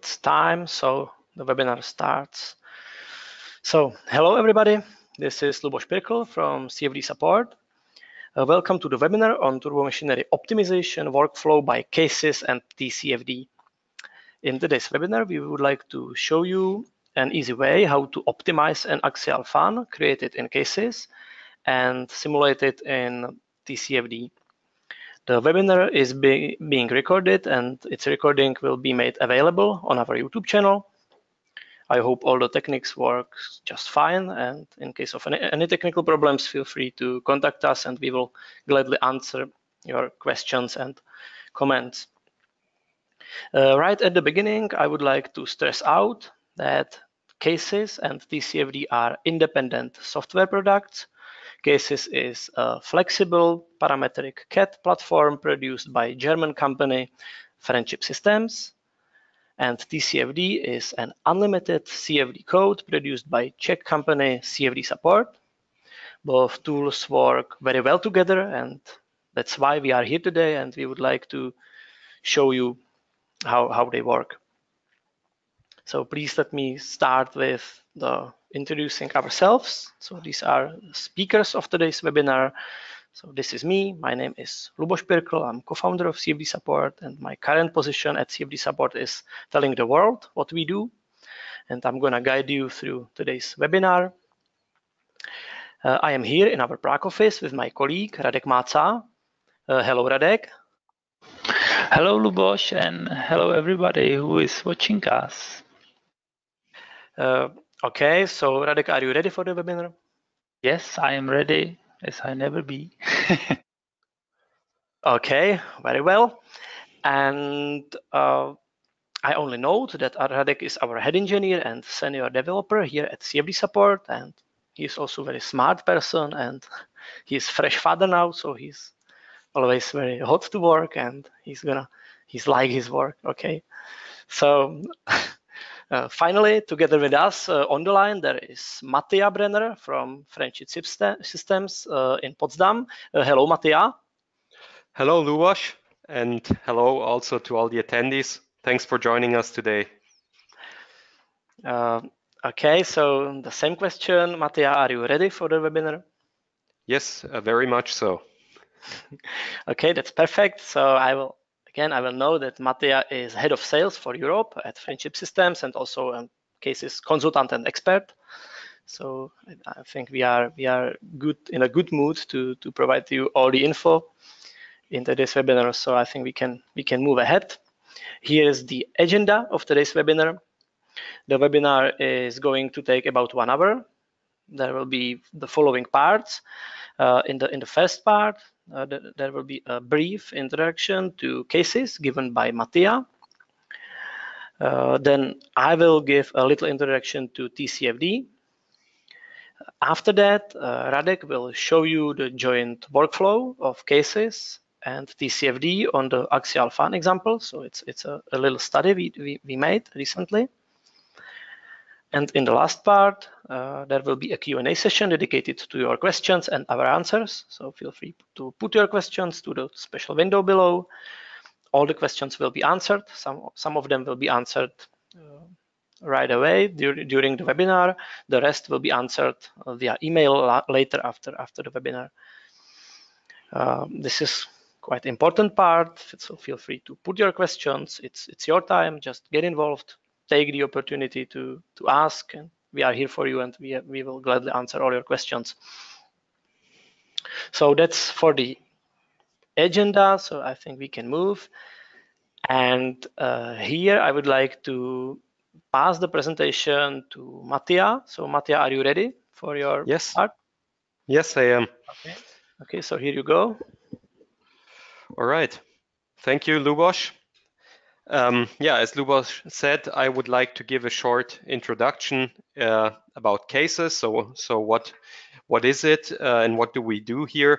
it's time, so the webinar starts. So, hello everybody, this is Luboš Pirkl from CFD Support. Welcome to the webinar on turbomachinery optimization workflow by CAESES and TCFD. In today's webinar, we would like to show you an easy way how to optimize an axial fan created in CAESES and simulate it in TCFD. The webinar is being recorded and its recording will be made available on our YouTube channel. I hope all the techniques work just fine, and in case of any technical problems, feel free to contact us and we will gladly answer your questions and comments. Right at the beginning, I would like to stress out that CAESES and TCFD are independent software products. CAESES is a flexible parametric CAD platform produced by German company Friendship Systems, and TCFD is an unlimited CFD code produced by Czech company CFD Support. Both tools work very well together, and that's why we are here today, and we would like to show you how they work. So please let me start with introducing ourselves. So these are speakers of today's webinar. So this is me. My name is Luboš Pirkl. I'm co-founder of CFD Support, and my current position at CFD Support is telling the world what we do. And I'm going to guide you through today's webinar. I am here in our Prague office with my colleague Radek Máca. Hello, Radek. Hello, Luboš, and hello everybody who is watching us. Okay, so Radek, are you ready for the webinar? Yes, I am ready, as I never be. Okay, very well. And I only note that Radek is our head engineer and senior developer here at CFD Support, and he's also a very smart person, and he's fresh father now, so he's always very hot to work, and he's like his work. Okay, so finally, together with us on the line, there is Mattia Brenner from Friendship Systems in Potsdam. Hello, Mattia. Hello, Luboš, and hello also to all the attendees. Thanks for joining us today. Okay, so the same question, Mattia, are you ready for the webinar? Yes, very much so. Okay, that's perfect. So I will know that Mattia is head of sales for Europe at Friendship Systems and also CAESES consultant and expert. So I think we are in a good mood to provide you all the info into this webinar. So I think we can move ahead. Here is the agenda of today's webinar. The webinar is going to take about 1 hour. There will be the following parts. In the first part, there will be a brief introduction to CAESES given by Mattia. Then I will give a little introduction to TCFD. After that, Radek will show you the joint workflow of CAESES and TCFD on the axial fan example. So it's a little study we made recently. And in the last part, there will be a Q&A session dedicated to your questions and our answers. So feel free to put your questions to the special window below. All the questions will be answered. Some of them will be answered right away during the webinar. The rest will be answered via email later after the webinar. This is quite important part, so feel free to put your questions. It's your time. Just get involved. Take the opportunity to ask, and we are here for you, and we will gladly answer all your questions. So that's for the agenda. So I think we can move. And here I would like to pass the presentation to Mattia. So Mattia, are you ready for your part? Yes, I am. Okay, so here you go. All right. Thank you, Luboš. As Luboš said, I would like to give a short introduction about CAESES. So what is it and what do we do here?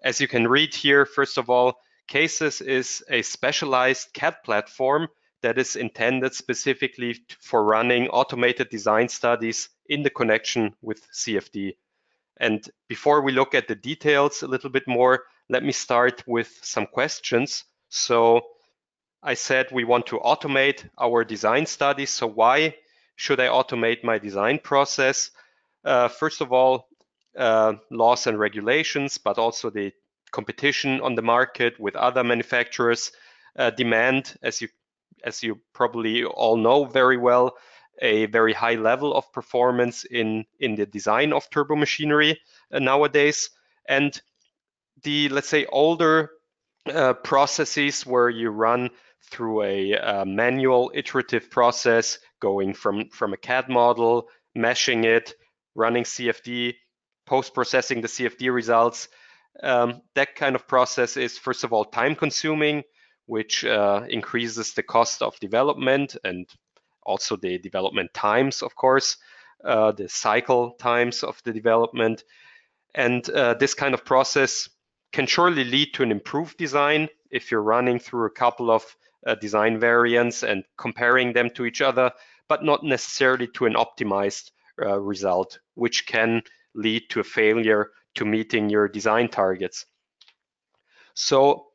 As you can read here, first of all, CAESES is a specialized CAD platform that is intended specifically for running automated design studies in the connection with CFD. And before we look at the details a little bit more, let me start with some questions. So I said we want to automate our design studies. So why should I automate my design process? First of all, laws and regulations, but also the competition on the market with other manufacturers demand, as you probably all know very well, a very high level of performance in the design of turbomachinery nowadays. And the, let's say, older processes where you run through a manual iterative process, going from a CAD model, meshing it, running CFD, post-processing the CFD results. That kind of process is, first of all, time consuming, which increases the cost of development and also the development times, of course, the cycle times of the development. And this kind of process can surely lead to an improved design if you're running through a couple of design variants and comparing them to each other, but not necessarily to an optimized result, which can lead to a failure to meeting your design targets. So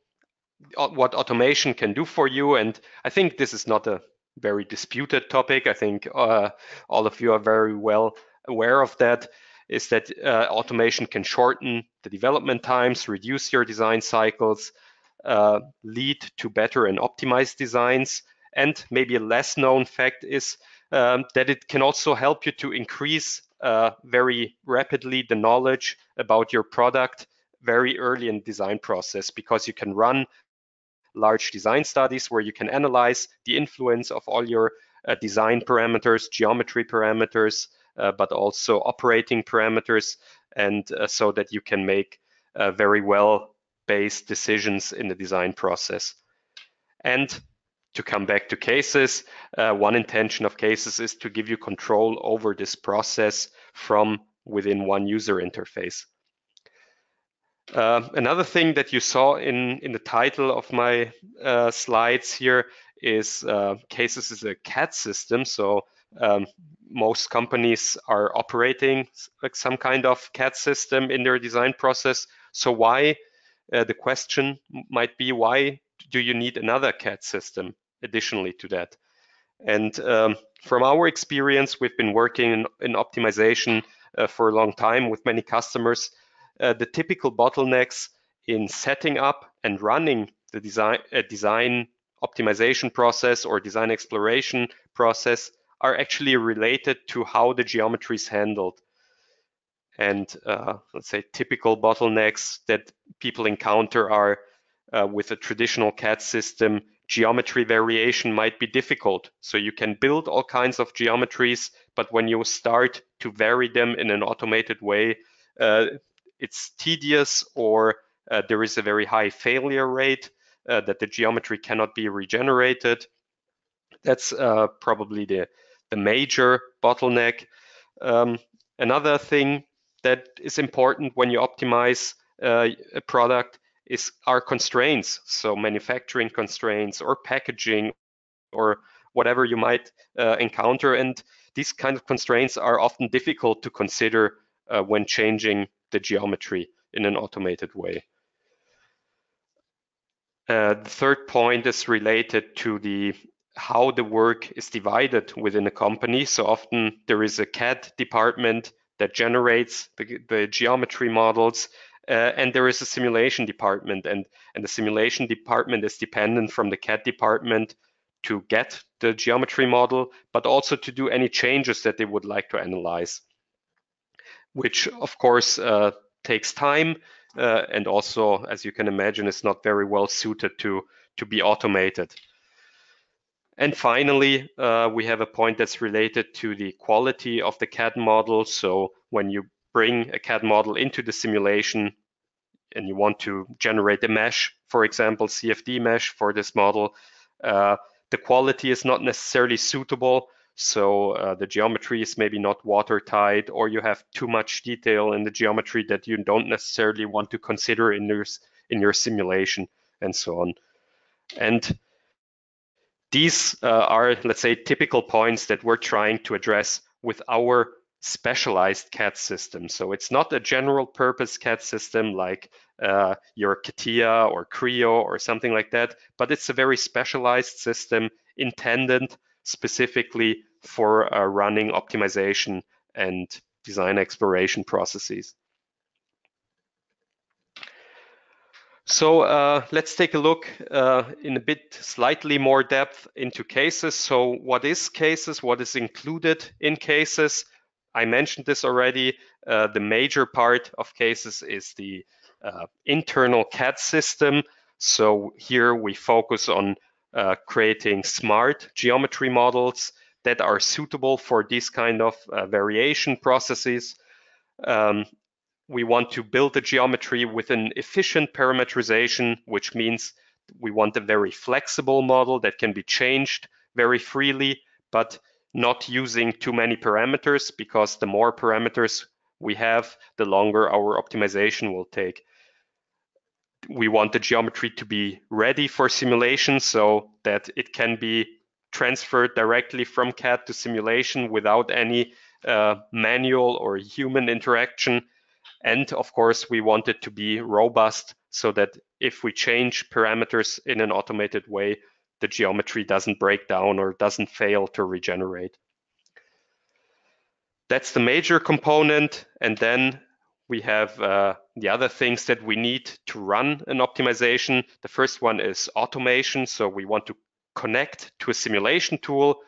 what automation can do for you, and I think this is not a very disputed topic, I think all of you are very well aware of that, is that automation can shorten the development times, reduce your design cycles, lead to better and optimized designs. And maybe a less known fact is that it can also help you to increase very rapidly the knowledge about your product very early in the design process, because you can run large design studies where you can analyze the influence of all your design parameters, geometry parameters, but also operating parameters, and so that you can make very well-based decisions in the design process. And to come back to CAESES, one intention of CAESES is to give you control over this process from within one user interface. Another thing that you saw in the title of my slides here is CAESES is a CAD system. So most companies are operating like some kind of CAD system in their design process. So why, the question might be, why do you need another CAD system additionally to that? And from our experience, we've been working in optimization for a long time with many customers. The typical bottlenecks in setting up and running the design optimization process or design exploration process are actually related to how the geometry is handled. And let's say typical bottlenecks that people encounter are with a traditional CAD system, geometry variation might be difficult. So you can build all kinds of geometries, but when you start to vary them in an automated way, it's tedious, or there is a very high failure rate that the geometry cannot be regenerated. That's probably the major bottleneck. Another thing that is important when you optimize a product are constraints. So manufacturing constraints or packaging or whatever you might encounter. And these kind of constraints are often difficult to consider when changing the geometry in an automated way. The third point is related to how the work is divided within a company. So often there is a CAD department that generates the geometry models, and there is a simulation department, and the simulation department is dependent from the CAD department to get the geometry model, but also to do any changes that they would like to analyze, which of course takes time, and also, as you can imagine, is not very well suited to be automated. And finally, we have a point that's related to the quality of the CAD model. So when you bring a CAD model into the simulation and you want to generate a mesh, for example, CFD mesh for this model, the quality is not necessarily suitable. So the geometry is maybe not watertight, or you have too much detail in the geometry that you don't necessarily want to consider in your simulation, and so on. And these are, let's say, typical points that we're trying to address with our specialized CAD system. So it's not a general purpose CAD system like your CATIA or Creo or something like that, but it's a very specialized system intended specifically for running optimization and design exploration processes. So let's take a look in a bit slightly more depth into CAESES. So what is CAESES? What is included in CAESES? I mentioned this already. The major part of CAESES is the internal CAD system. So here we focus on creating smart geometry models that are suitable for this kind of variation processes. We want to build a geometry with an efficient parameterization, which means we want a very flexible model that can be changed very freely, but not using too many parameters, because the more parameters we have, the longer our optimization will take. We want the geometry to be ready for simulation so that it can be transferred directly from CAD to simulation without any manual or human interaction. And of course, we want it to be robust so that if we change parameters in an automated way, the geometry doesn't break down or doesn't fail to regenerate. That's the major component. And then we have the other things that we need to run an optimization. The first one is automation. So we want to connect to a simulation tool.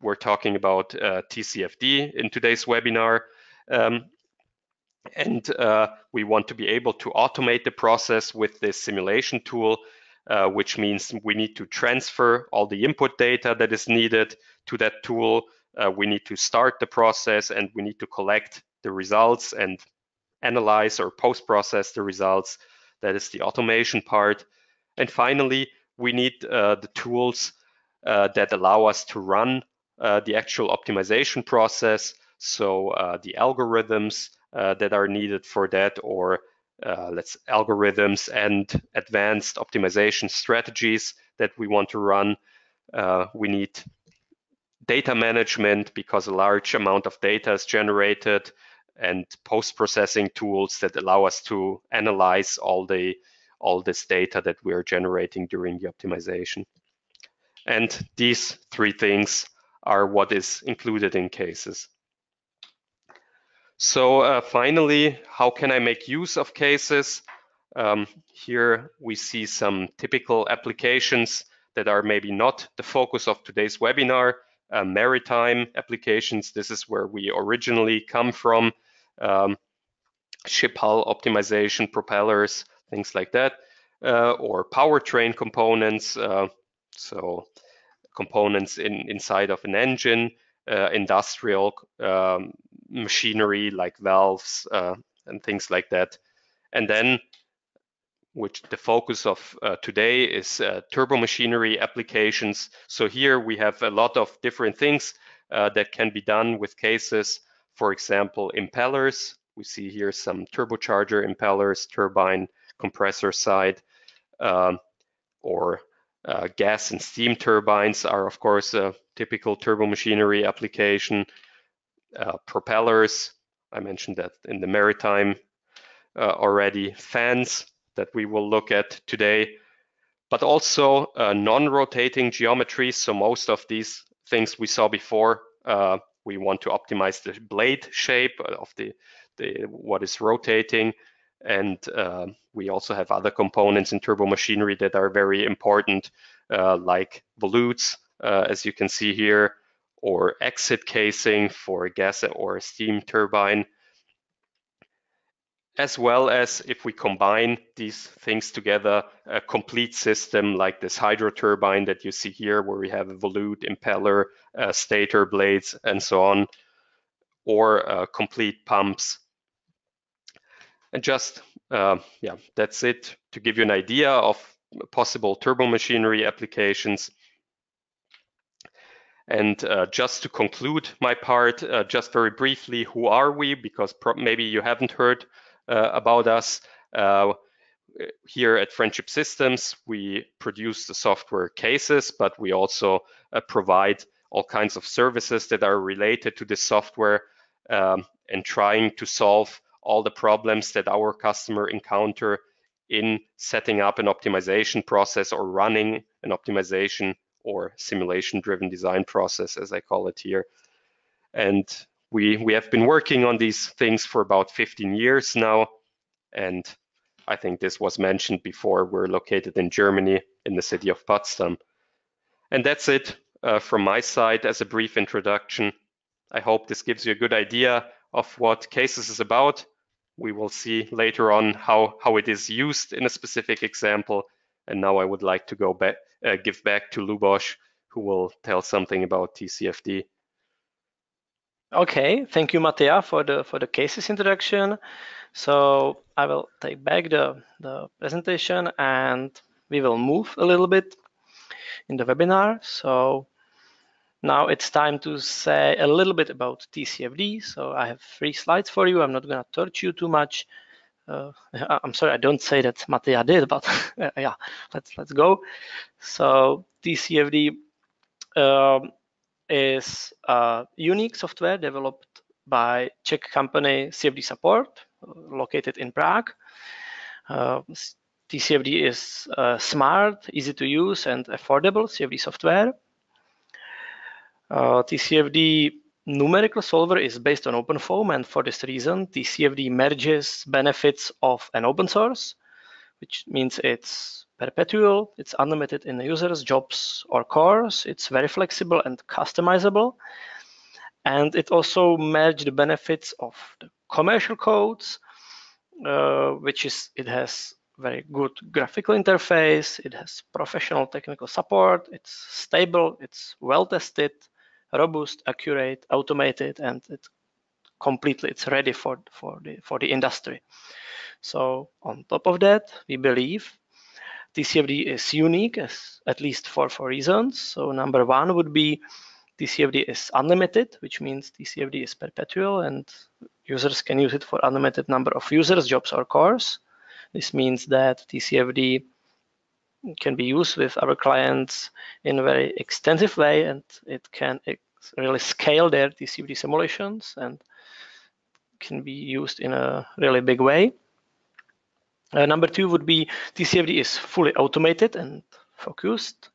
We're talking about TCFD in today's webinar. And we want to be able to automate the process with this simulation tool, which means we need to transfer all the input data that is needed to that tool. We need to start the process, and we need to collect the results and analyze or post-process the results. That is the automation part. And finally, we need the tools that allow us to run the actual optimization process. So the algorithms that are needed for that, or algorithms and advanced optimization strategies that we want to run. We need data management, because a large amount of data is generated, and post-processing tools that allow us to analyze all this data that we are generating during the optimization. And these three things are what is included in CAESES. So finally, how can I make use of CAESES? Here we see some typical applications that are maybe not the focus of today's webinar. Maritime applications, this is where we originally come from. Ship hull optimization, propellers, things like that. Or powertrain components, so components inside of an engine, industrial machinery like valves and things like that. And then, which the focus of today is turbomachinery applications. So here we have a lot of different things that can be done with CAESES. For example, impellers. We see here some turbocharger impellers, turbine, compressor side, or gas and steam turbines are, of course, a typical turbomachinery application. Propellers, I mentioned that in the maritime already. Fans that we will look at today, but also non-rotating geometries. So most of these things we saw before, we want to optimize the blade shape of what is rotating. And we also have other components in turbomachinery that are very important, like volutes, as you can see here, or exit casing for a gas or a steam turbine. As well as, if we combine these things together, a complete system like this hydro turbine that you see here, where we have a volute, impeller, stator blades, and so on, or complete pumps. And just, that's it to give you an idea of possible turbomachinery applications. And just to conclude my part, just very briefly, who are we? Because maybe you haven't heard about us. Here at Friendship Systems, we produce the software CAESES, but we also provide all kinds of services that are related to this software, and trying to solve all the problems that our customer encounter in setting up an optimization process or running an optimization or simulation-driven design process, as I call it here. And we have been working on these things for about 15 years now. And I think this was mentioned before. We're located in Germany, in the city of Potsdam. And that's it from my side as a brief introduction. I hope this gives you a good idea of what CAESES is about. We will see later on how it is used in a specific example. And now I would like to go back, give back to Lubos, who will tell something about TCFD. Okay, thank you, Mattia, for the CAESES introduction. So I will take back the presentation and we will move a little bit in the webinar. So now it's time to say a little bit about TCFD. So I have 3 slides for you. I'm not going to torture you too much. I'm sorry, I don't say that Mattia did, but yeah, let's go. So TCFD is a unique software developed by Czech company CFD Support, located in Prague. TCFD is smart, easy to use, and affordable CFD software. TCFD numerical solver is based on OpenFOAM, and for this reason, TCFD merges benefits of an open source, which means it's perpetual, it's unlimited in the user's jobs or cores, it's very flexible and customizable, and it also merged the benefits of the commercial codes, it has very good graphical interface, it has professional technical support, it's stable, it's well tested, robust, accurate, automated, and it's ready for the industry. So on top of that, we believe TCFD is unique, at least for 4 reasons. So number 1 would be TCFD is unlimited, which means TCFD is perpetual and users can use it for unlimited number of users, jobs, or cores. This means that TCFD can be used with our clients in a very extensive way, and it can really scale their TCFD simulations and can be used in a really big way. Number 2 would be TCFD is fully automated and focused,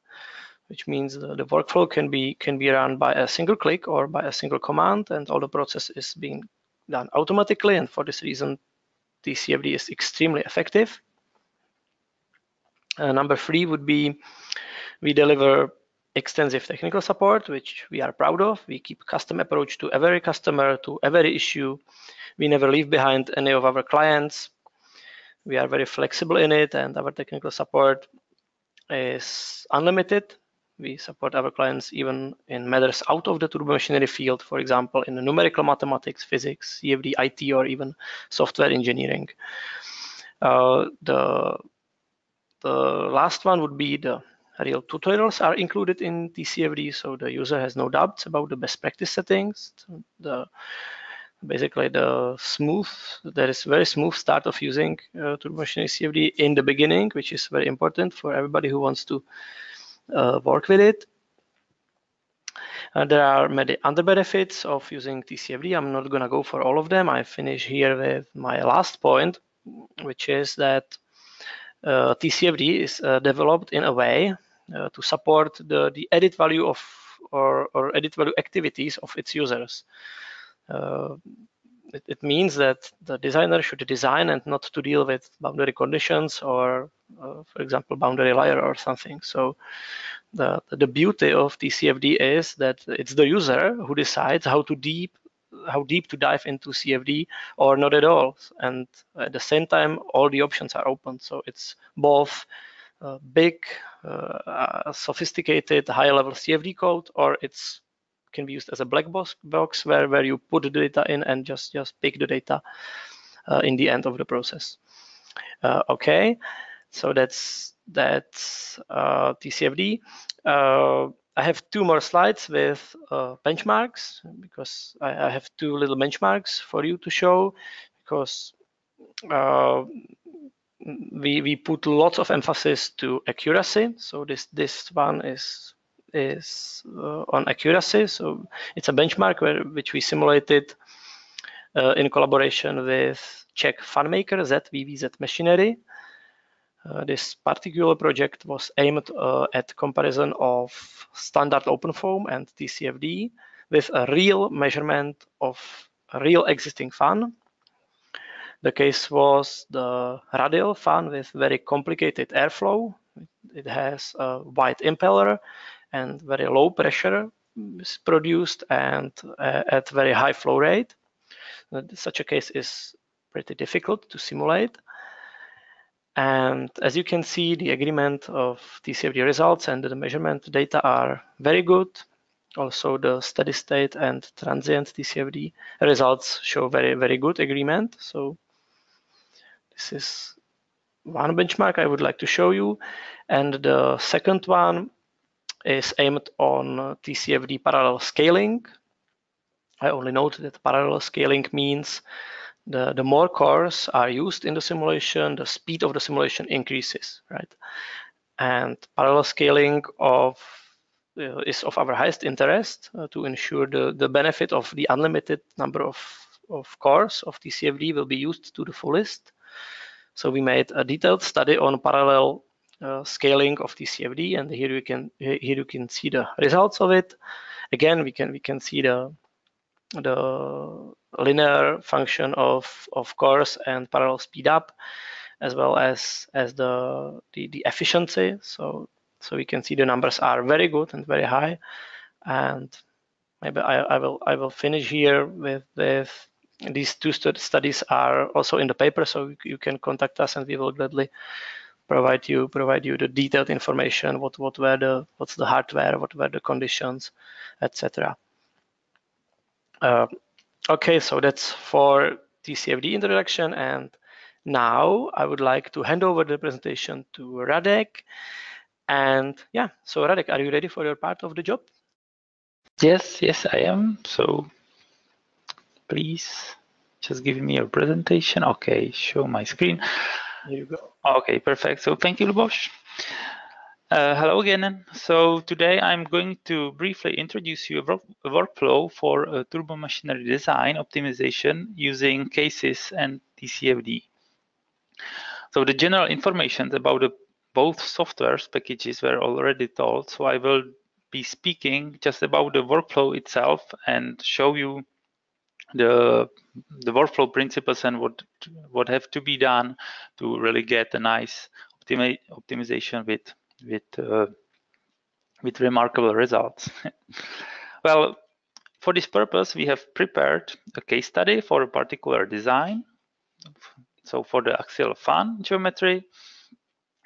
which means the workflow can be run by a single click or by a single command, and all the process is being done automatically. And for this reason, TCFD is extremely effective. Number 3 would be we deliver extensive technical support, which we are proud of. We keep custom approach to every customer, to every issue. We never leave behind any of our clients. We are very flexible in it, and our technical support is unlimited. We support our clients even in matters out of the turbomachinery field, for example, in the numerical mathematics, physics, CFD, IT, or even software engineering. The last one would be the real tutorials are included in TCFD, so the user has no doubts about the best practice settings. Basically, there is very smooth start of using turbomachinery CFD in the beginning, which is very important for everybody who wants to work with it. There are many other benefits of using TCFD. I'm not going to go for all of them. I finish here with my last point, which is that TCFD is developed in a way to support the added value of or added value activities of its users. It means that the designer should design and not to deal with boundary conditions or, for example, boundary layer or something. So the beauty of TCFD is that it's the user who decides how deep to dive into CFD or not at all. And at the same time, all the options are open. So it's both big, sophisticated, high-level CFD code, or it's can be used as a black box where you put the data in and just pick the data in the end of the process. Okay, so that's TCFD. I have 2 more slides with benchmarks, because I have 2 little benchmarks for you to show, because we put lots of emphasis to accuracy. So this one is on accuracy. So it's a benchmark which we simulated in collaboration with Czech fun maker ZVVZ Machinery. This particular project was aimed at comparison of standard OpenFOAM and TCFD with a real measurement of a real existing fan. The case was the radial fan with very complicated airflow. It has a wide impeller and very low pressure is produced and at very high flow rate. Such a case is pretty difficult to simulate. And as you can see, the agreement of TCFD results and the measurement data are very good. Also, the steady state and transient TCFD results show very, very good agreement. So this is one benchmark I would like to show you. And the second one is aimed on TCFD parallel scaling. I only note that parallel scaling means the more cores are used in the simulation, the speed of the simulation increases, right? And parallel scaling is of our highest interest to ensure the benefit of the unlimited number of cores of TCFD will be used to the fullest. So we made a detailed study on parallel scaling of TCFD, and here you can see the results of it. Again, we can see the linear function of cores and parallel speed up, as well as the efficiency. So we can see the numbers are very good and very high. And maybe I will finish here with these two studies are also in the paper, so you can contact us and we will gladly provide you the detailed information. What's the hardware, what were the conditions, etc. Okay, so that's for TCFD introduction, and now I would like to hand over the presentation to Radek. And yeah, so Radek, are you ready for your part of the job? Yes, I am. So please just give me your presentation. Okay, show my screen. Here you go. Okay, perfect. So thank you, Luboš. Hello again. So today I'm going to briefly introduce you a workflow for turbo machinery design optimization using CAESES and TCFD. So the general information about both software packages were already told, so I will be speaking just about the workflow itself and show you the workflow principles and what have to be done to really get a nice optimization with remarkable results. Well, for this purpose, we have prepared a case study for a particular design. So for the axial fan geometry,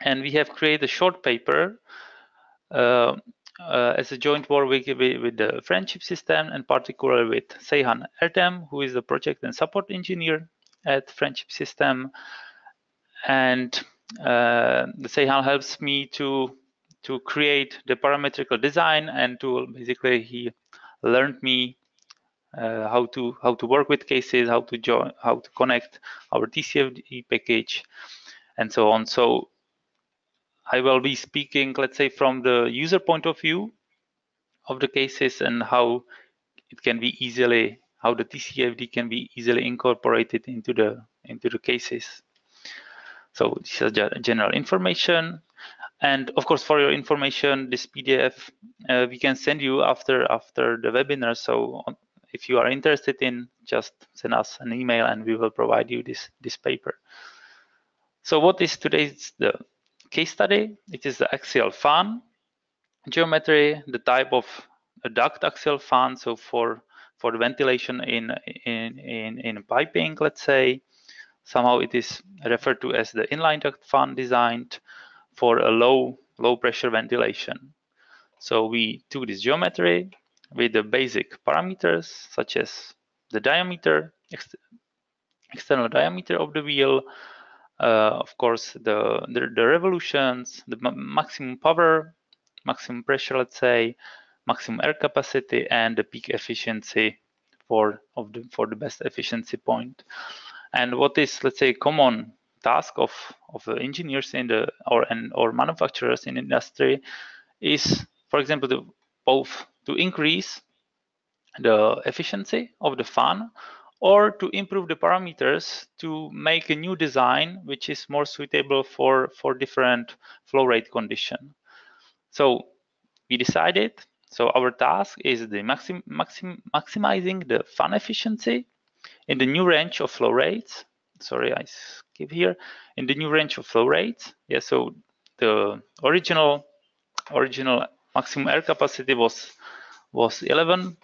and we have created a short paper as a joint work with the Friendship System, and particularly with Seyhan Erdem, who is the project and support engineer at Friendship System. And the Seyhan helps me to create the parametrical design, and basically he learned me how to work with cases, how to connect our TCFD package, and so on. So I will be speaking, let's say, from the user point of view of the cases and how it can be how the TCFD can be easily incorporated into the cases. So this is general information. And of course, for your information, this PDF we can send you after the webinar. So if you are interested in, just send us an email and we will provide you this paper. So what is today's the case study? It is the axial fan geometry, the type of a duct axial fan. So for the ventilation in piping, let's say, somehow it is referred to as the inline duct fan designed for a low pressure ventilation. So we took this geometry with the basic parameters such as the diameter, external diameter of the wheel, of course the revolutions, the maximum power, maximum pressure, let's say, maximum air capacity, and the peak efficiency for the best efficiency point. And what is, let's say, common task of engineers in the or manufacturers in industry is, for example, both to increase the efficiency of the fan or to improve the parameters to make a new design which is more suitable for different flow rate condition. So we decided, so our task is the maximizing the fan efficiency in the new range of flow rates. Sorry, I skip here. In the new range of flow rates. Yeah, so the original maximum air capacity was 11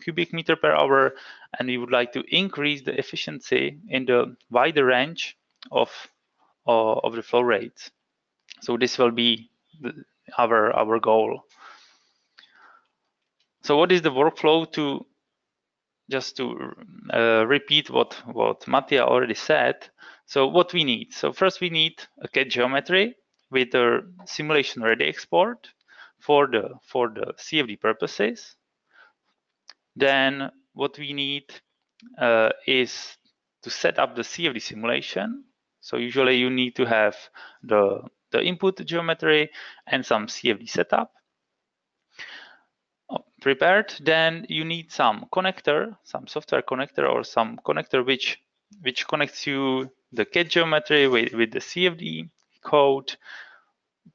cubic meter per hour, and we would like to increase the efficiency in the wider range of the flow rates. So this will be our goal. So what is the workflow? To just to repeat what Mattia already said. So what we need. So first we need a CAD geometry with a simulation ready export for the CFD purposes. Then what we need is to set up the CFD simulation. So usually you need to have the input geometry and some CFD setup prepared. Then you need some connector, some software connector, or some connector which connects you the CAD geometry with the CFD code,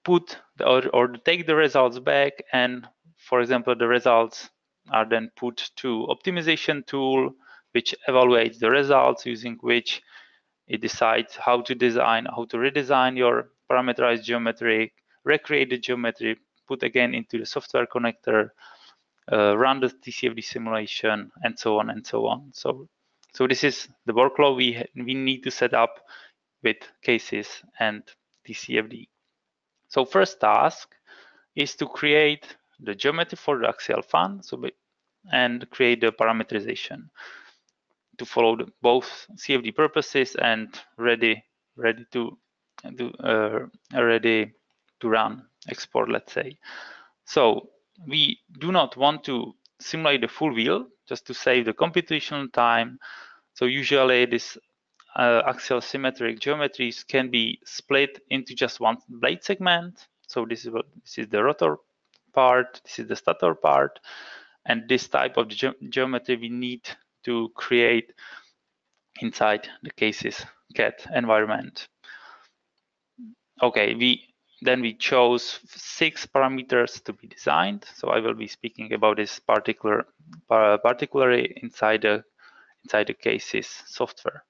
put or take the results back, and for example the results are then put to optimization tool which evaluates the results, using which it decides how to redesign your parameterized geometry, recreate the geometry, put again into the software connector, run the TCFD simulation, and so on and so on. So this is the workflow we need to set up with CAESES and TCFD. So first task is to create the geometry for the axial fan, and create the parameterization to follow both CFD purposes and ready to run export, let's say. So we do not want to simulate the full wheel just to save the computational time. So usually this axial symmetric geometries can be split into just one blade segment. So this is the rotor part, this is the stator part, and this type of geometry we need to create inside the CAESES CAD environment. Okay, we chose 6 parameters to be designed. So I will be speaking about this particularly inside the CAESES software.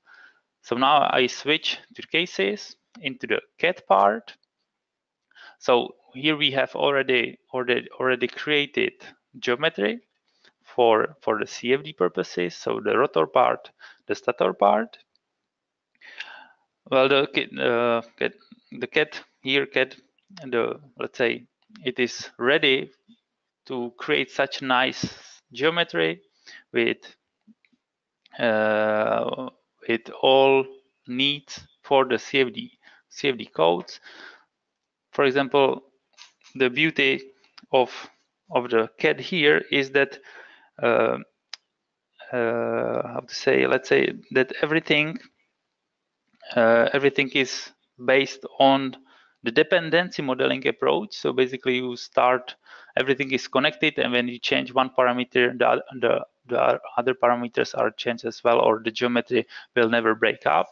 So now I switch to the CAESES into the CAD part. So here we have already created geometry for the CFD purposes. So the rotor part, the stator part. Well, the CAD here, let's say it is ready to create such nice geometry with all needs for the CFD codes. For example, the beauty of the CAD here is that how to say, let's say that everything is based on the dependency modeling approach. So basically you start, everything is connected, and when you change one parameter, the other parameters are changed as well, or the geometry will never break up.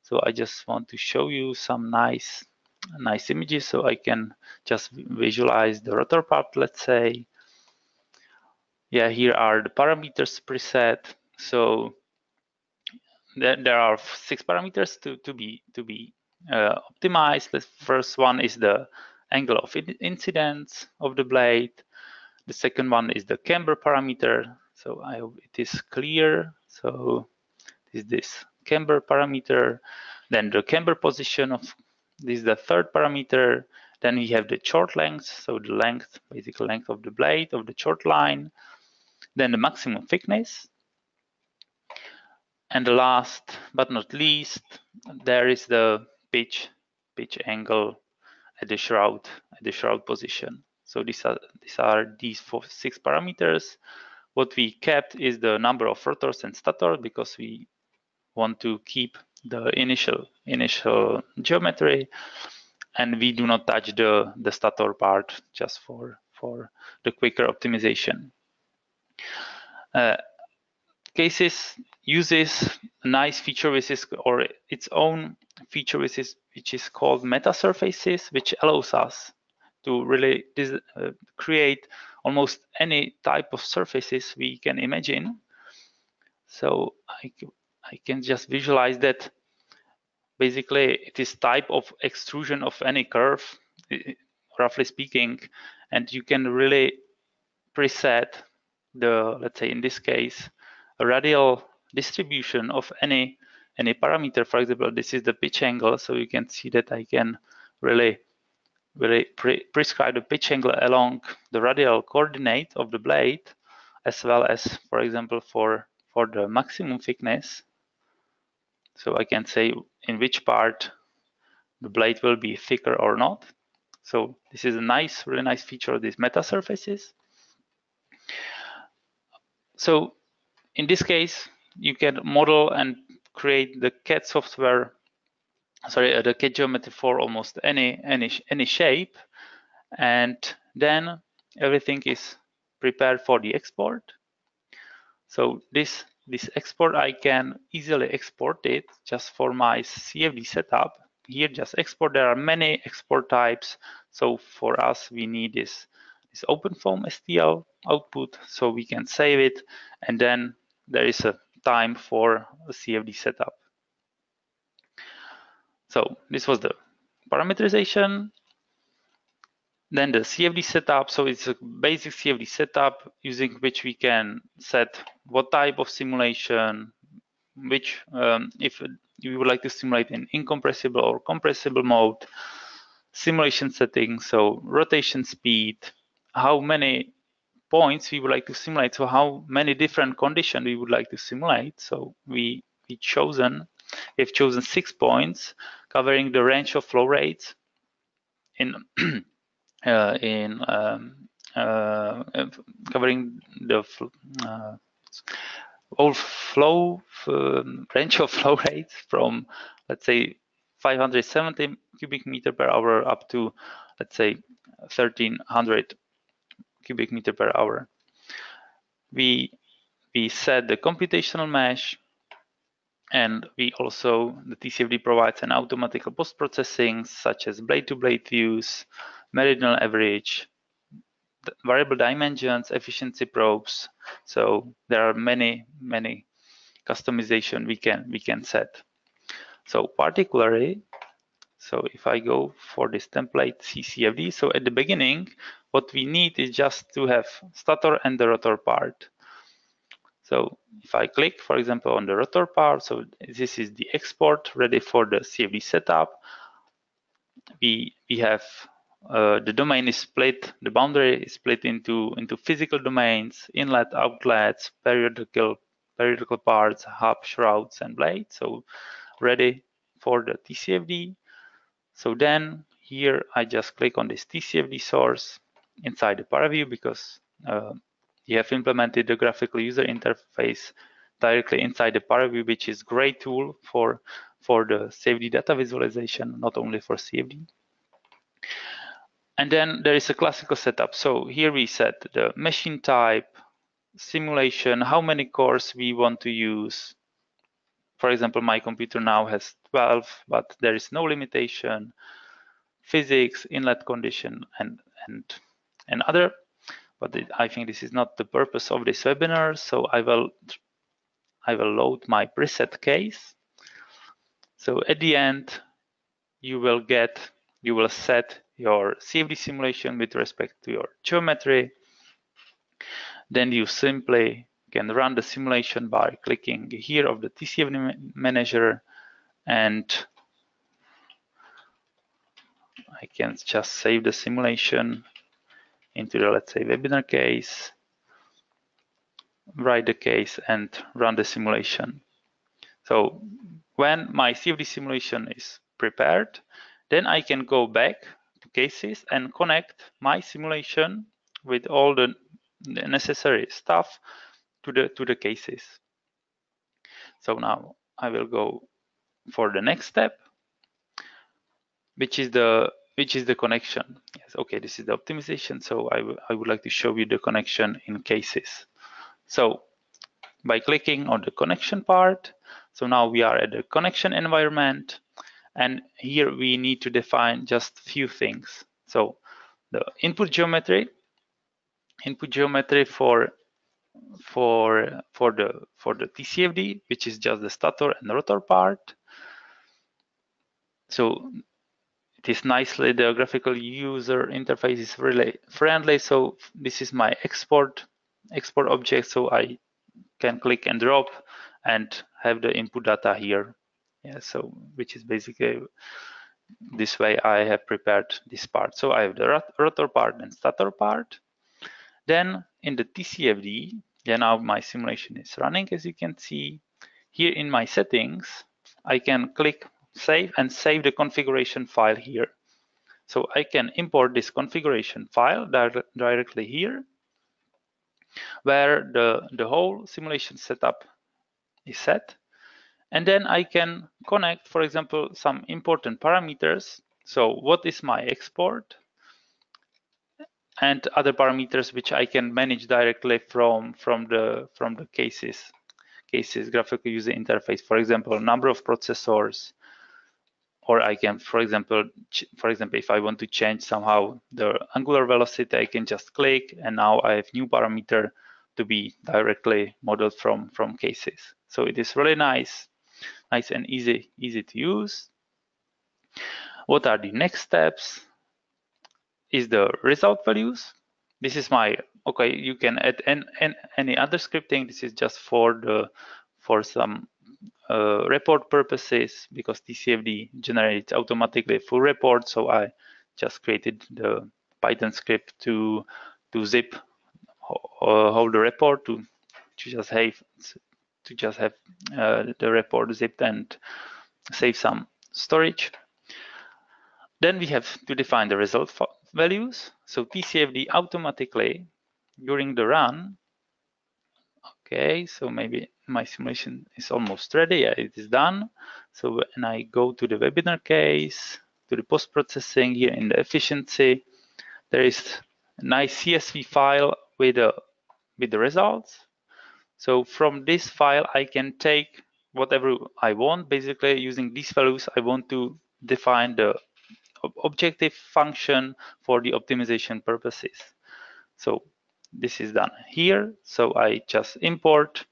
So I just want to show you some nice images so I can just visualize the rotor part, let's say. Yeah, here are the parameters preset. So there are 6 parameters to be optimized. The first one is the angle of incidence of the blade. The second one is the camber parameter. So I hope it is clear. So this camber parameter. Then the camber position of this is the third parameter. Then we have the chort length, so the length, basic length of the blade of the chort line. Then the maximum thickness. And the last but not least, there is the pitch angle at the shroud position. So these are these 6 parameters. What we kept is the number of rotors and stators, because we want to keep the initial geometry, and we do not touch the stator part, just for the quicker optimization. CAD CAESES uses a nice feature or its own feature which is called meta surfaces, which allows us to really create almost any type of surfaces we can imagine. So I can just visualize that basically it is type of extrusion of any curve, roughly speaking, and you can really preset the, let's say in this case, a radial distribution of any parameter. For example, this is the pitch angle, so you can see that I can really prescribe the pitch angle along the radial coordinate of the blade, as well as, for example, for the maximum thickness. So I can say in which part the blade will be thicker or not. So this is a nice, really nice feature of these meta surfaces. So in this case, you can model and create the CAD software, the CAD geometry for almost any shape, and then everything is prepared for the export. So this export, I can easily export it just for my CFD setup. Here, just export. There are many export types. So for us, we need this OpenFOAM STL output, so we can save it, and then there is a time for a CFD setup. So this was the parameterization. Then the CFD setup. So it's a basic CFD setup using which we can set what type of simulation, which if you would like to simulate in incompressible or compressible mode, simulation settings, so rotation speed, how many points we would like to simulate, so how many different conditions we would like to simulate. So we've chosen 6 points covering the range of flow rates in covering the whole flow range of flow rates from, let's say, 570 cubic meter per hour up to, let's say, 1300 cubic meter per hour. We set the computational mesh, and the TCFD provides an automatic post-processing such as blade-to-blade views, meridional average, variable dimensions, efficiency probes. So there are many customization we can set. So particularly, so if I go for this template CCFD, so at the beginning, what we need is just to have stator and the rotor part. So if I click, for example, on the rotor part, so this is the export ready for the CFD setup. We have the domain is split, the boundary is split into physical domains, inlet, outlets, periodical parts, hub, shrouds, and blades. So ready for the TCFD. So then here I just click on this TCFD source inside the ParaView, because you have implemented the graphical user interface directly inside the ParaView, which is a great tool for the CFD data visualization, not only for CFD. And then there is a classical setup. So here we set the machine type, simulation, how many cores we want to use. For example, my computer now has 12, but there is no limitation. Physics, inlet condition, and other. But I think this is not the purpose of this webinar. So I will load my preset case. So at the end, you will set your CFD simulation with respect to your geometry. Then you simply can run the simulation by clicking here of the TCFD manager, and I can just save the simulation into the, let's say, webinar case, write the case, and run the simulation. So when my CFD simulation is prepared, then I can go back to CAESES and connect my simulation with all the necessary stuff to the CAESES. So now I will go for the next step, which is the connection. Yes, okay, this is the optimization. So I would like to show you the connection in CAESES. So by clicking on the connection part. So now we are at the connection environment, and here we need to define just few things. So the input geometry for the TCFD, which is just the stator and rotor part. So it is nicely, the graphical user interface is really friendly. So this is my export object. So I can click and drop and have the input data here. Yeah, so which is basically this way I have prepared this part. So I have the rotor part and stator part. Then in the TCFD, now my simulation is running, as you can see. Here in my settings, I can click save and save the configuration file here. So I can import this configuration file directly here, where the whole simulation setup is set. And then I can connect, for example, some important parameters. So what is my export? And other parameters which I can manage directly from the CAESES graphical user interface. For example, number of processors, or I can, for example, if I want to change somehow the angular velocity, I can just click, and now I have new parameter to be directly modeled from CAESES. So it is really nice and easy to use. What are the next steps? Is the result values. This is my, okay, you can add any other scripting. This is just for some report purposes, because TCFD generates automatically full report. So I just created the Python script to zip hold the report to just have the report zipped and save some storage. Then we have to define the result values. So TCFD automatically during the run. Okay, so maybe my simulation is almost ready. Yeah, it is done. So when I go to the webinar case, to the post-processing here in the efficiency, there is a nice CSV file with the results. So from this file, I can take whatever I want. Basically, using these values, I want to define the objective function for the optimization purposes. So this is done here. So I just import.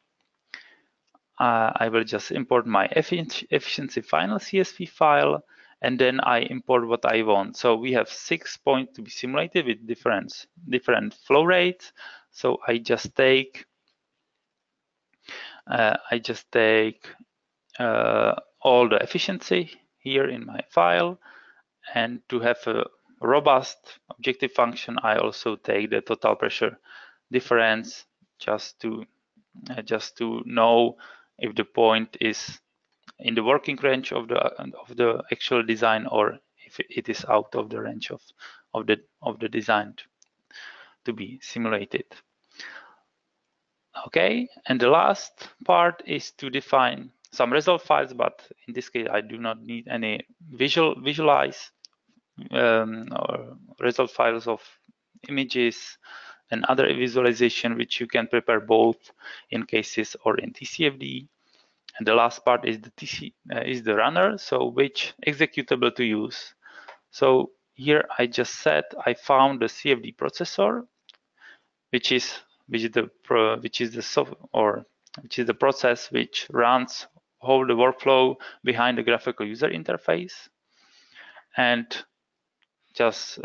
I will just import my efficiency final CSV file, and then I import what I want. So we have 6 points to be simulated with different flow rates. So I just take all the efficiency here in my file, and to have a robust objective function, I also take the total pressure difference just to know if the point is in the working range of the actual design, or if it is out of the range of the design to be simulated. Okay, and the last part is to define some result files, but in this case I do not need any visualize or result files of images and other visualization, which you can prepare both in CAESES or in TCFD. And the last part is the runner, so which executable to use. So here I just said I found the CFD processor, which is the process which runs whole the workflow behind the graphical user interface, and just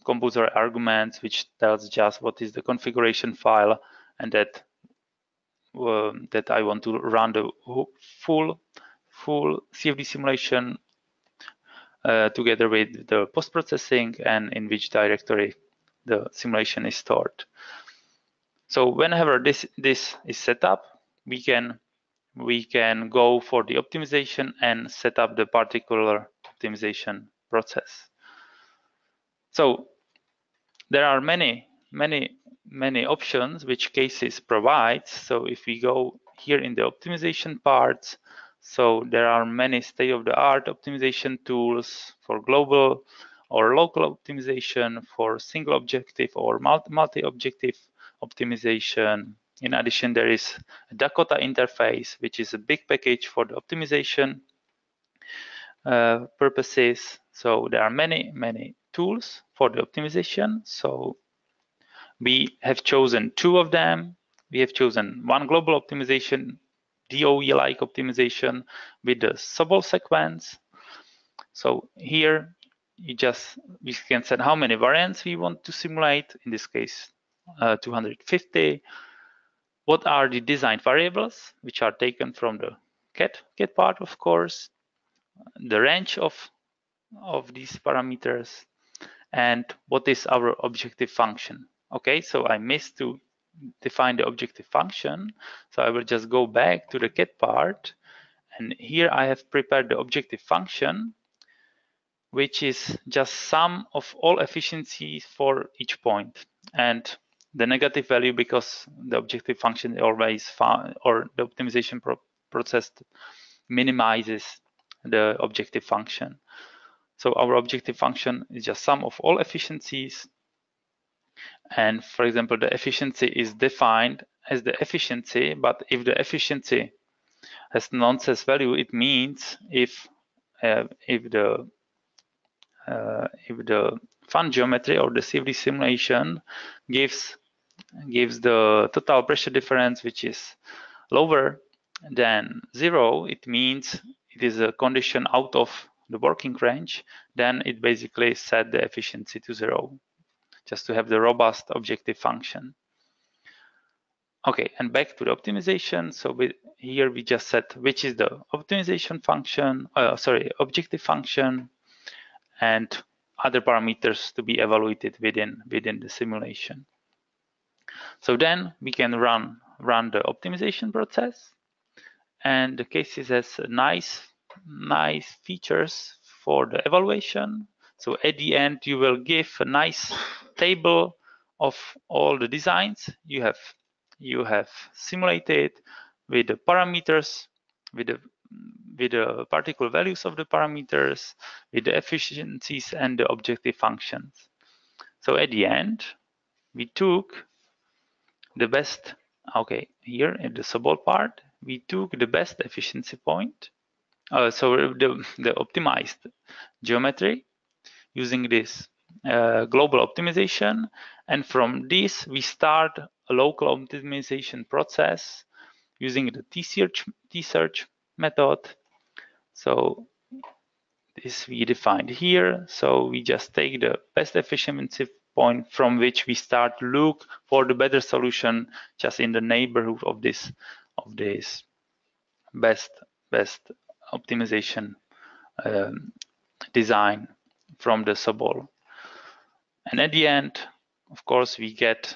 composer arguments which tells just what is the configuration file, and that I want to run the full CFD simulation together with the post-processing, and in which directory the simulation is stored. So whenever this is set up, we can go for the optimization and set up the particular optimization process. So there are many options which CAESES provides. So if we go here in the optimization parts, so there are many state-of-the-art optimization tools for global or local optimization, for single objective or multi-objective optimization. In addition, there is a Dakota interface, which is a big package for the optimization purposes. So there are many tools for the optimization. So we have chosen 2 of them. We have chosen one global optimization, DOE-like optimization with the Sobol sequence. So here we can set how many variants we want to simulate. In this case, 250. What are the design variables, which are taken from the cat part, of course, the range of these parameters, and what is our objective function. Okay, so I missed to define the objective function, so I will just go back to the cat part, and here I have prepared the objective function, which is just sum of all efficiencies for each point, and the negative value because the objective function always or the optimization process minimizes the objective function. So our objective function is just sum of all efficiencies. And for example, the efficiency is defined as the efficiency, but if the efficiency has nonsense value, it means if the fun geometry or the CFD simulation gives the total pressure difference which is lower than 0, it means it is a condition out of the working range, then it basically set the efficiency to 0, just to have the robust objective function. Okay, and back to the optimization. So here we just set which is the optimization function, objective function, and other parameters to be evaluated within the simulation. So then we can run the optimization process, and the CAESES has nice features for the evaluation. So at the end, you will give a nice table of all the designs you have simulated with the parameters, with the particle values of the parameters, with the efficiencies and the objective functions. So at the end, we took the best, okay, here in the Sobol part, we took the best efficiency point. So the optimized geometry using this global optimization, and from this we start a local optimization process using the T-search method. So this we defined here. So we just take the best efficiency point from which we start to look for the better solution just in the neighborhood of this best optimization design from the Sobol. And at the end, of course, we get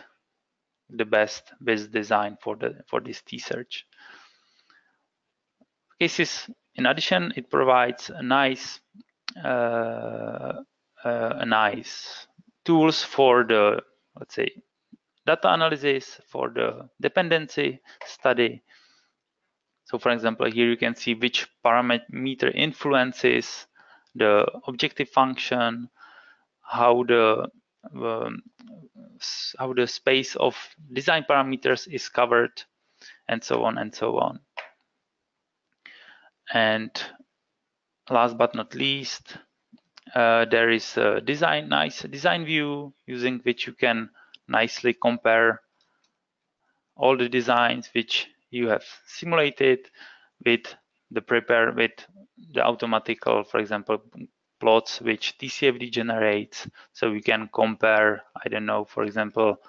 the best design for this T-search. CAESES, in addition, it provides a nice tools for the, let's say, data analysis, for the dependency study. So for example, here you can see which parameter influences the objective function, how the space of design parameters is covered, and so on and so on. And last but not least, there is a nice design view using which you can nicely compare all the designs which you have simulated with the automatical, for example, plots which TCFD generates. So we can compare, I don't know, for example,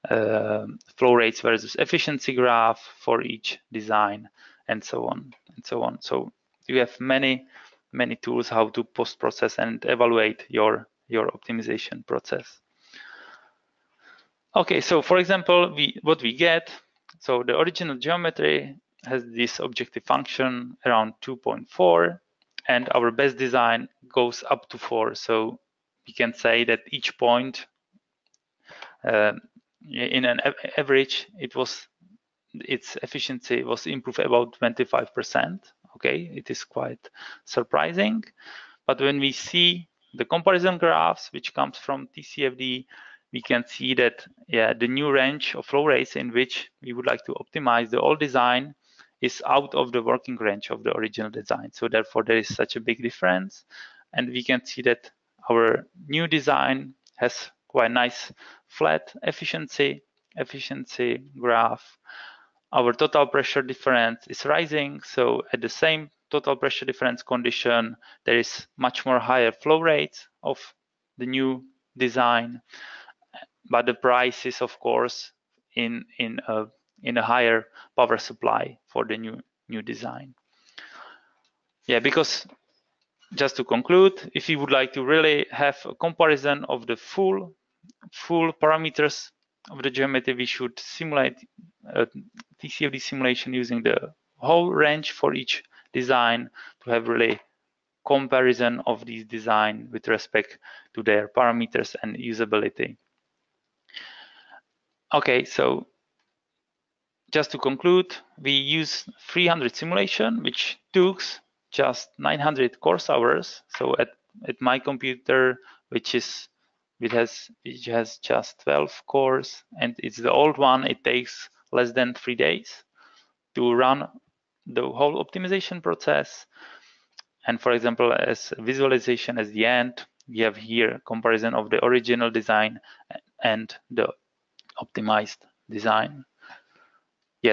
flow rates versus efficiency graph for each design, and so on and so on. So you have many tools how to post-process and evaluate your optimization process. Okay, so for example, what we get, so the original geometry has this objective function around 2.4, and our best design goes up to 4. So we can say that each point in an average, its efficiency was improved about 25%. Okay, it is quite surprising. But when we see the comparison graphs, which comes from TCFD, we can see that the new range of flow rates in which we would like to optimize the old design is out of the working range of the original design. So therefore there is such a big difference, and we can see that our new design has quite nice flat efficiency graph. Our total pressure difference is rising, so at the same total pressure difference condition there is much more higher flow rates of the new design, but the price is of course in a higher power supply for the new design. Because just to conclude, if you would like to really have a comparison of the full parameters of the geometry, we should simulate a TCFD simulation using the whole range for each design to have really comparison of these design with respect to their parameters and usability. Okay, so just to conclude, we use 300 simulation, which took just 900 course hours. So at my computer, which has just 12 cores, and it's the old one, it takes less than 3 days to run the whole optimization process. And for example, as visualization at the end, we have here comparison of the original design and the optimized design.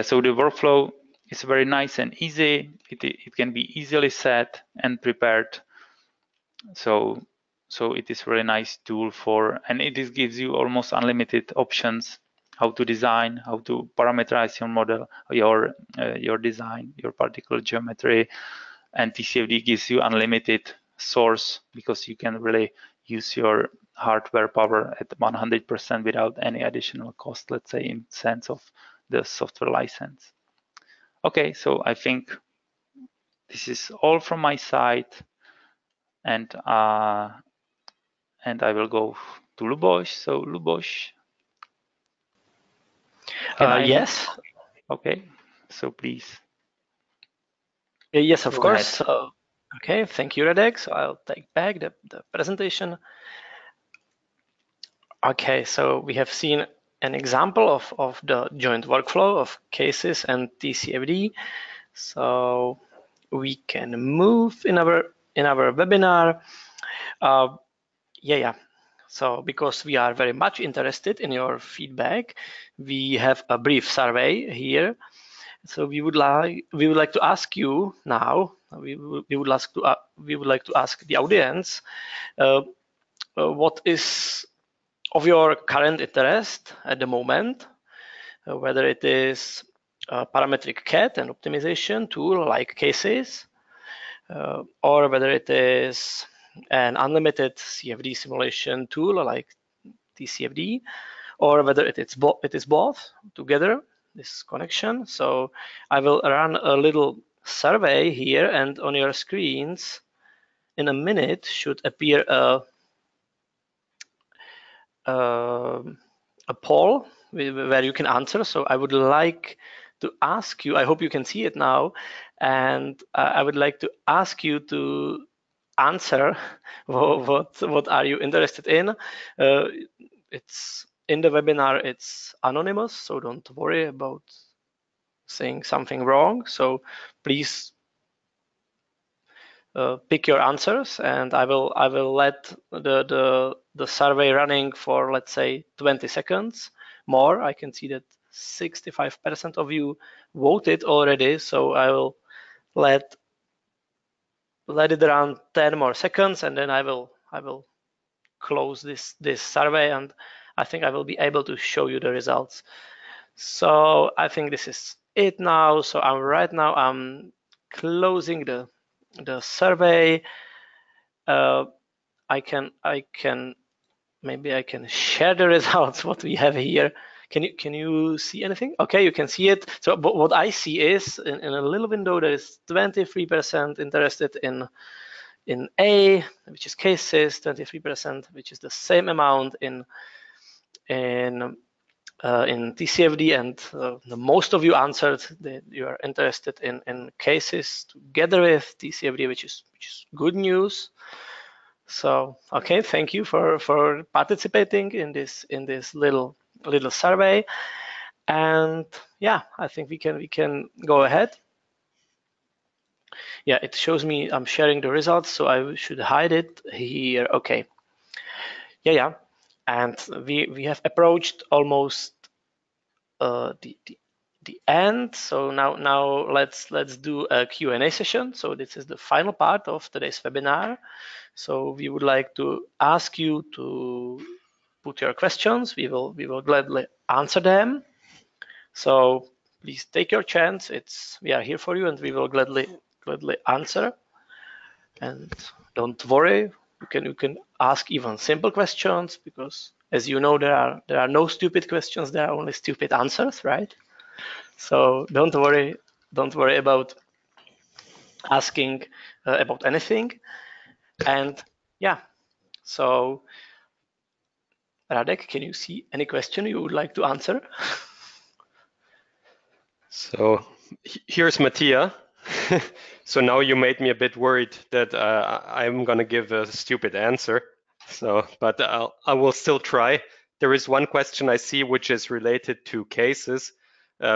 So the workflow is very nice and easy. It can be easily set and prepared. So it is really nice tool and it gives you almost unlimited options how to design, how to parameterize your model, your design, your particular geometry. And TCFD gives you unlimited source because you can really use your hardware power at 100% without any additional cost, let's say in sense of the software license. Okay, so I think this is all from my side, and I will go to Luboš. So Luboš, yes. Okay, so please. Yes, of course. Okay, thank you, Radek. So I'll take back the presentation. Okay, so we have seen an example of the joint workflow of CAESES and TCFD. So we can move in our webinar. So because we are very much interested in your feedback, we have a brief survey here. So we would like to ask you now. We would like to ask the audience what is of your current interest at the moment, whether it is a parametric CAD and optimization tool like CAESES, or whether it is an unlimited CFD simulation tool like TCFD, or whether it is both together, this connection. So I will run a little survey here, and on your screens in a minute should appear a poll where you can answer. So I would like to ask you, I hope you can see it now, and I would like to ask you to answer what are you interested in. It's in the webinar, it's anonymous, so don't worry about saying something wrong. So please pick your answers, and I will let the survey running for, let's say, 20 seconds more. I can see that 65% of you voted already, so I will let it run 10 more seconds, and then I will close this survey, and I think I will be able to show you the results. So I think this is it now. So I'm closing the survey. Maybe I can share the results what we have here. Can you see anything? Okay, you can see it. So but what I see is in a little window there is 23% interested in A, which is CAESES, 23%, which is the same amount in TCFD, and the most of you answered that you are interested in CAESES together with TCFD, which is good news. So okay, thank you for participating in this little survey. And yeah, I think we can go ahead. Yeah, it shows me I'm sharing the results, so I should hide it here. Okay. Yeah. And we have approached almost the end. So now let's do a Q&A session. So this is the final part of today's webinar. So we would like to ask you to put your questions. We will gladly answer them. So please take your chance. We are here for you, and we will gladly answer. And don't worry, you can ask even simple questions, because as you know, there are no stupid questions. There are only stupid answers, right? So don't worry about asking about anything. And yeah, so Radek, can you see any question you would like to answer? So here's Mattia. So now you made me a bit worried that I'm going to give a stupid answer. So, but I will still try. There is one question I see which is related to cases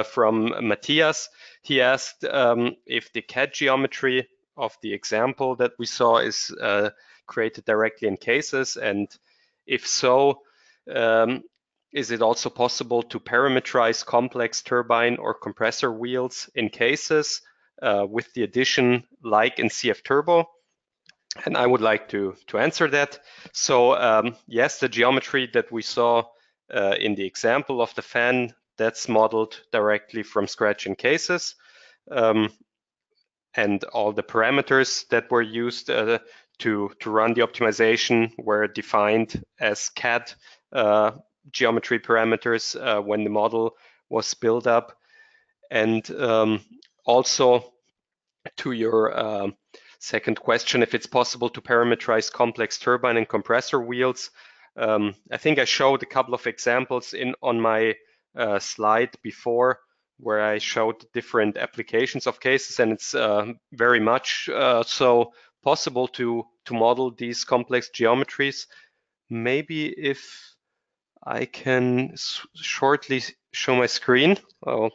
from Matthias. He asked if the CAD geometry of the example that we saw is created directly in cases, and if so, is it also possible to parameterize complex turbine or compressor wheels in cases with the addition like in CF Turbo? And I would like to answer that. So yes, the geometry that we saw in the example of the fan, that's modeled directly from scratch in cases. And all the parameters that were used to run the optimization were defined as CAD geometry parameters when the model was built up. And also to your second question, if it's possible to parameterize complex turbine and compressor wheels, I think I showed a couple of examples on my slide before, where I showed different applications of cases, and it's very much so possible to model these complex geometries. Maybe if I can shortly show my screen. Oh,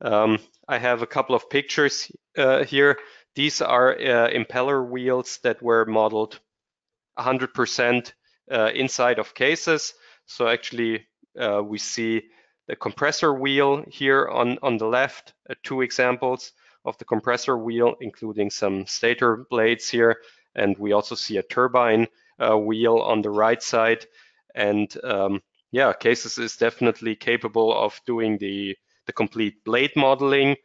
I have a couple of pictures here. These are impeller wheels that were modeled 100% inside of cases. So actually, we see the compressor wheel here on the left, two examples of the compressor wheel, including some stator blades here. And we also see a turbine wheel on the right side. And yeah, cases is definitely capable of doing the complete blade modeling,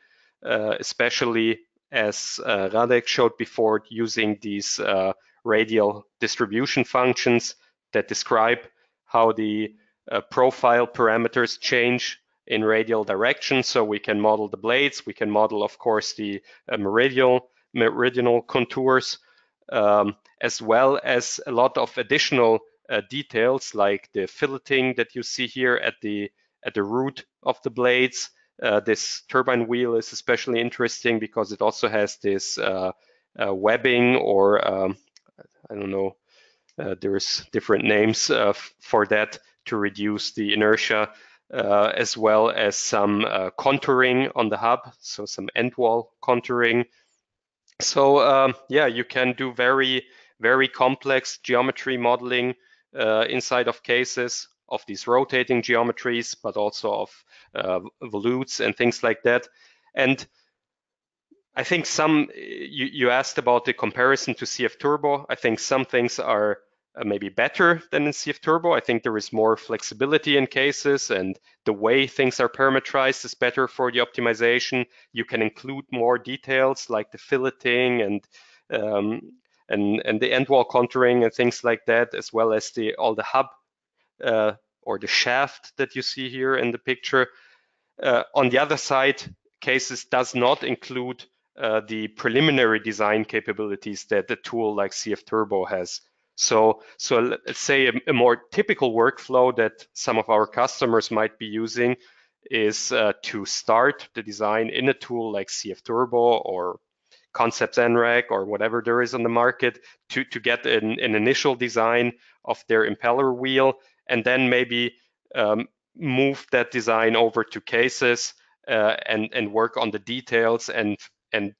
especially as Radek showed before, using these radial distribution functions that describe how the profile parameters change in radial direction. So we can model the blades, we can model, of course, the meridional contours, as well as a lot of additional details like the filleting that you see here at the root of the blades. This turbine wheel is especially interesting because it also has this webbing, or I don't know, there's different names for that to reduce the inertia, as well as some contouring on the hub, so some end wall contouring. So yeah, you can do very, very complex geometry modeling inside of cases of these rotating geometries, but also of volutes and things like that. And I think you asked about the comparison to CF Turbo. I think some things are maybe better than in CF Turbo. I think there is more flexibility in cases, and the way things are parameterized is better for the optimization. You can include more details like the filleting and the end wall contouring and things like that, as well as all the hub or the shaft that you see here in the picture. On the other side, cases does not include the preliminary design capabilities that a tool like CF Turbo has. So let's say a more typical workflow that some of our customers might be using is to start the design in a tool like CF Turbo or concepts NREG or whatever there is on the market to get an initial design of their impeller wheel, and then maybe move that design over to CAESES and work on the details and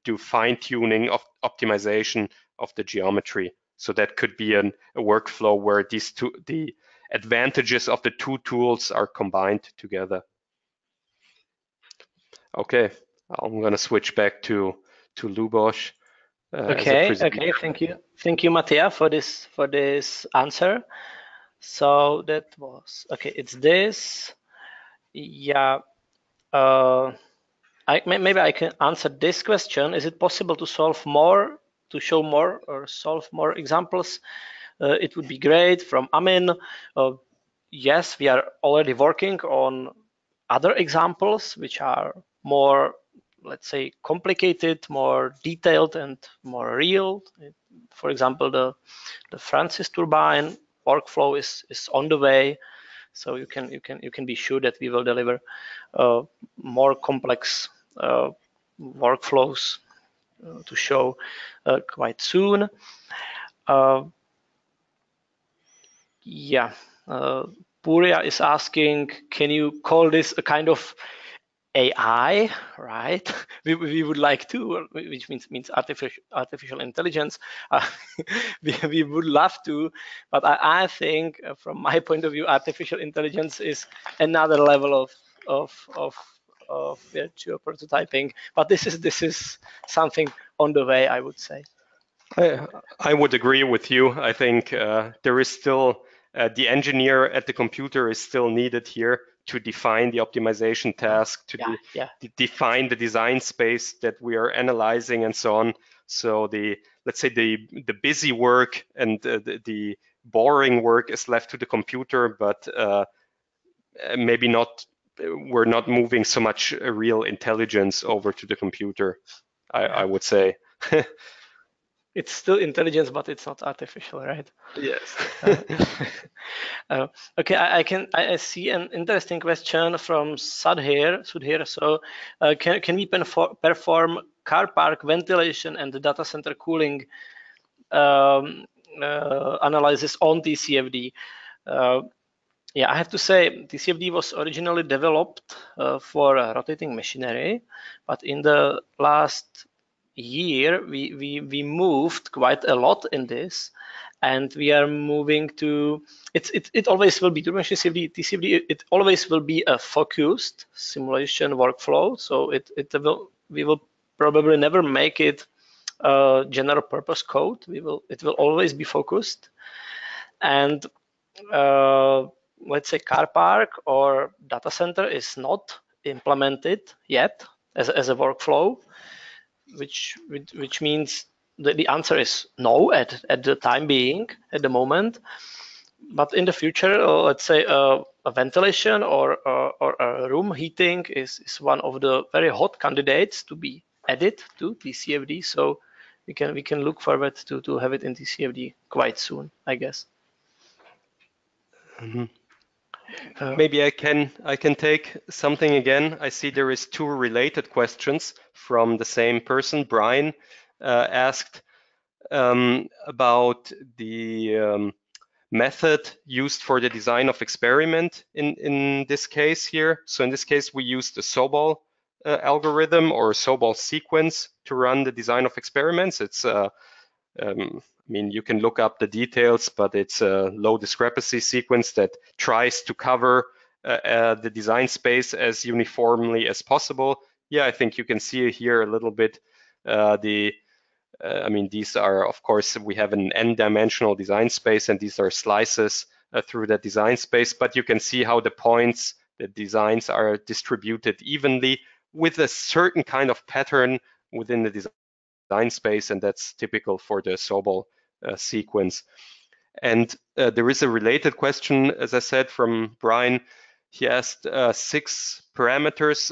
do fine-tuning of optimization of the geometry. So that could be a workflow where the advantages of the two tools are combined together. Okay, I'm going to switch back to Luboš. Okay, thank you, Mattia, for this answer. So that was okay. It's this, yeah. Maybe I can answer this question. Is it possible to solve more, to show more, or solve more examples? It would be great. From Amin, yes, we are already working on other examples which are more, let's say, complicated, more detailed, and more real. For example, the Francis turbine workflow is on the way, so you can be sure that we will deliver more complex workflows to show quite soon. Yeah, Puria is asking, can you call this a kind of AI, right? We would like to, which means artificial intelligence. We would love to, but I think from my point of view, artificial intelligence is another level of virtual prototyping. But this is something on the way, I would say. I would agree with you. I think there is still the engineer at the computer is still needed here to define the optimization task, to define the design space that we are analyzing and so on. So let's say the busy work and the boring work is left to the computer, but maybe not. We're not moving so much real intelligence over to the computer, I would say. It's still intelligence, but it's not artificial, right? Yes. Okay, I see an interesting question from Sudhir. So, can we perform car park ventilation and the data center cooling analysis on TCFD? Yeah, I have to say TCFD was originally developed for rotating machinery, but in the last year we moved quite a lot in this, and we are moving to it always will be TCFD. It always will be a focused simulation workflow. So we will probably never make it general purpose code. It will always be focused, and let's say car park or data center is not implemented yet as a workflow, which means that the answer is no at the time being, at the moment. But in the future, let's say a ventilation or a room heating is one of the very hot candidates to be added to TCFD. So we can look forward to have it in TCFD quite soon, I guess. Mm-hmm. Maybe I can take something again. I see there is two related questions from the same person. Brian asked about the method used for the design of experiment in this case here. So in this case, we used the Sobol algorithm or Sobol sequence to run the design of experiments. It's I mean, you can look up the details, but it's a low discrepancy sequence that tries to cover the design space as uniformly as possible. Yeah, I think you can see here a little bit I mean, these are, of course, we have an n-dimensional design space, and these are slices through that design space, but you can see how the points, the designs are distributed evenly with a certain kind of pattern within the design space, and that's typical for the Sobol sequence. And there is a related question, as I said, from Brian. He asked 6 parameters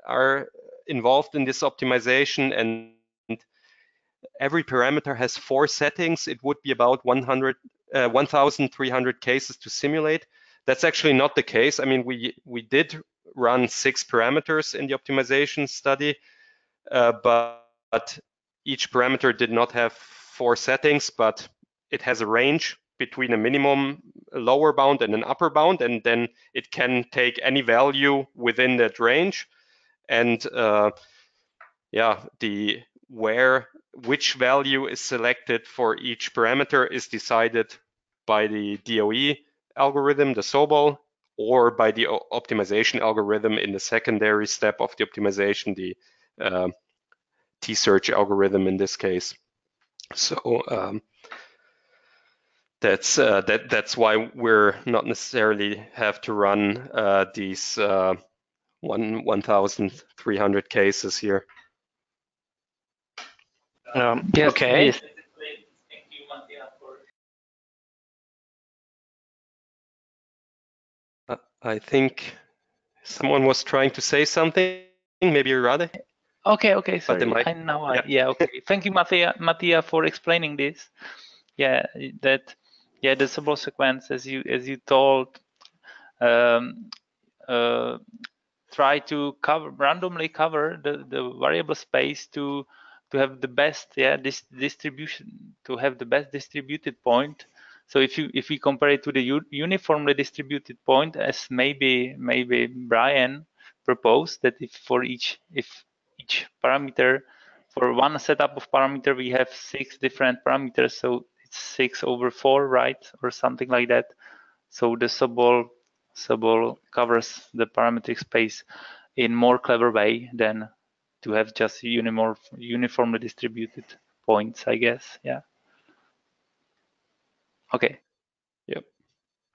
are involved in this optimization, and every parameter has 4 settings. It would be about 1,300 cases to simulate. That's actually not the case. I mean, we did run 6 parameters in the optimization study, but each parameter did not have 4 settings, but it has a range between a minimum lower bound and an upper bound, and then it can take any value within that range. And yeah, which value is selected for each parameter is decided by the DOE algorithm, the SOBOL, or by the optimization algorithm in the secondary step of the optimization, the T-search algorithm in this case. So that's why we're not necessarily have to run these 1,300 cases here. Yes, okay. Yes. I think someone was trying to say something. Maybe Rade? Okay, sorry. Yeah. Yeah, okay. Thank you, Mattia, for explaining this. Yeah, the SOBOL sequence, as you told, try to randomly cover the variable space to have the best distribution, to have the best distributed point. So if we compare it to the uniformly distributed point, as maybe Brian proposed, that if each parameter, for one setup of parameter we have 6 different parameters, so it's 6/4, right, or something like that. So the SOBOL covers the parametric space in more clever way than to have just uniformly distributed points, I guess. Yeah. Okay. Yep.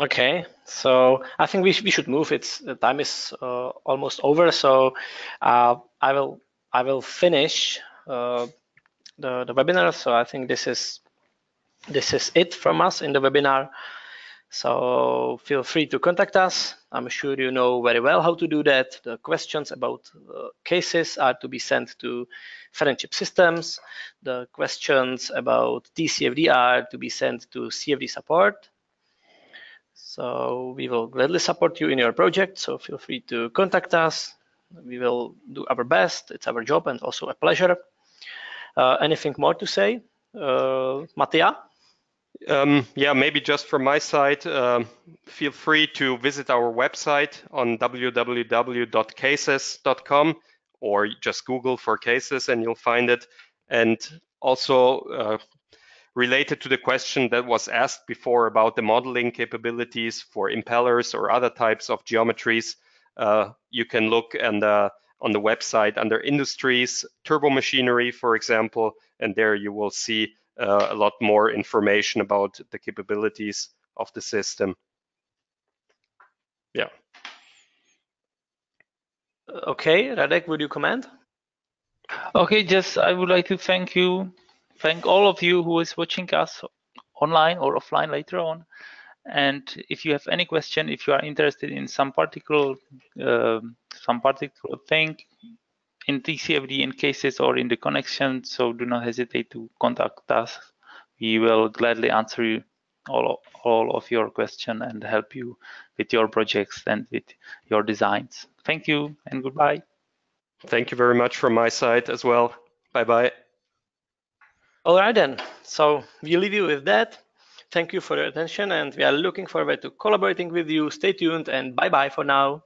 Okay, so I think we should move. The time is almost over, so I will finish the webinar. So I think this is it from us in the webinar. So feel free to contact us. I'm sure you know very well how to do that. The questions about cases are to be sent to Friendship Systems. The questions about TCFD are to be sent to CFD Support. So we will gladly support you in your project. So feel free to contact us. We will do our best. It's our job and also a pleasure. Anything more to say, Mattia? Yeah, maybe just from my side, feel free to visit our website on www.cases.com, or just Google for cases and you'll find it. And also related to the question that was asked before about the modeling capabilities for impellers or other types of geometries, you can look on the website under industries, turbo machinery, for example, and there you will see a lot more information about the capabilities of the system. Yeah. Okay, Radek, would you comment? Okay, just I would like to thank all of you who is watching us online or offline later on. And if you have any question, if you are interested in some particular thing in TCFD, in cases, or in the connection, so do not hesitate to contact us. We will gladly answer you all of your question and help you with your projects and with your designs. Thank you and goodbye. Thank you very much from my side as well. Bye-bye. All right then. So we leave you with that. Thank you for your attention, and we are looking forward to collaborating with you. Stay tuned and bye-bye for now.